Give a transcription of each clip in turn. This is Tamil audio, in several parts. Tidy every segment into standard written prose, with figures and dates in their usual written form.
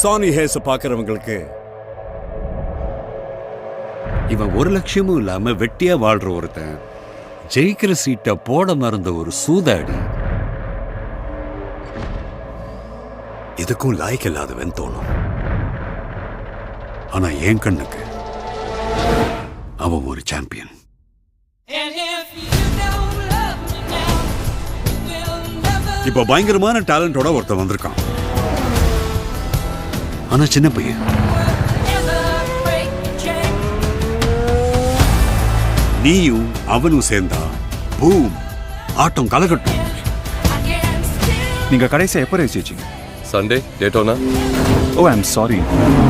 சானி ஹேஸ பாக்குறவங்களுக்கு இவன் ஒரு லட்சியமும் இல்லாம வெட்டியா வாழ்ற ஒருத்தன், ஜெயிக்கிற சீட்டை போட மறந்த ஒரு சூதாடி, இதுக்கும் லாய்க்கு இல்லாதவன் தோணும். ஆனா என் கண்ணுக்கு அவன் ஒரு சாம்பியன். இப்ப பயங்கரமான டேலண்டோட ஒருத்தன் வந்திருக்கான். ஆனா சின்ன பையன். நீயும் அவனும் சேர்ந்தா பூம், ஆட்டம் கலகட்டும். நீங்க கடைசியா எப்போ ரேஸ் ஜெயிச்சீங்க? Sunday Daytona. Oh I am sorry,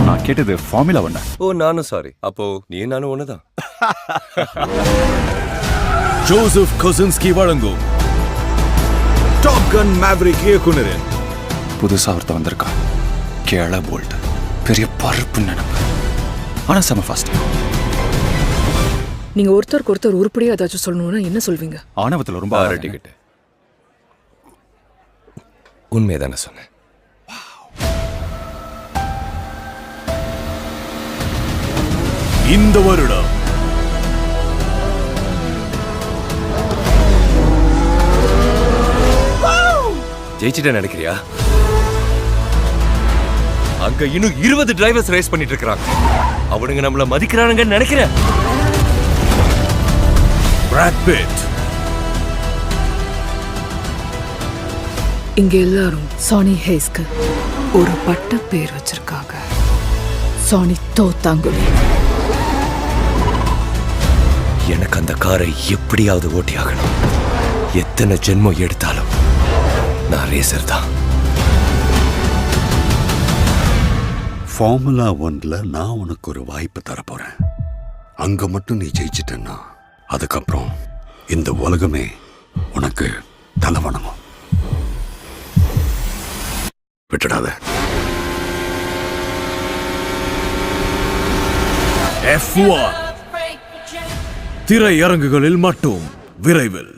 நான் கேட்டது ஃபார்முலா 1. ஓ நானும் சாரி. அப்போ நீ நானும் ஒண்ணுதான். ஜோசப் கொசின்ஸ்கி வழங்கும் டாப் கன் மேவரிக் இயக்குனரின் புதுசா ஒருத்த வந்திருக்கா. கேள போல்ட், பெரிய பருப்பு நினைப்பு, ஆனா செம ஃபாஸ்ட். நீங்க ஒருத்தருக்கு ஒருத்தர் உருப்படியா ஏதாச்சும் சொல்லணும்னா என்ன சொல்வீங்க? ஆணவத்துல ரொம்ப டிக்கெட் உண்மையதானே சொன்னேன். இந்த வருடம் ஜெயிச்சிட்ட நினைக்கிறியா? அங்க இன்னும் 20 டிரைவர்ஸ் ரேஸ் பண்ணிட்டு இருக்காங்க. அவனுங்க நம்மள மதிக்கிறானுங்கன்னு நினைக்கிறேன். Brad Pitt. இங்க எல்லாரும் சானி ஹேஸ்க்கு ஒரு பட்ட பேர் வச்சிருக்காங்க. சானி தோத்தாங்குழி. எனக்கு அந்த காரை எப்படியாவது ஓட்டி ஆகணும். எத்தனை ஜென்மம் எடுத்தாலும் நான் ரேசர் தான். ஃபார்முலா 1ல நான் உனக்கு ஒரு வாய்ப்பு தரப்போறேன். அங்க மட்டும் நீ ஜெயிச்சிட்டன்னா அதுக்கப்புறம் இந்த உலகமே உனக்கு தலை வணங்கும். விட்டுடாத. F1 திரையரங்குகளில் மட்டும் விரைவில்.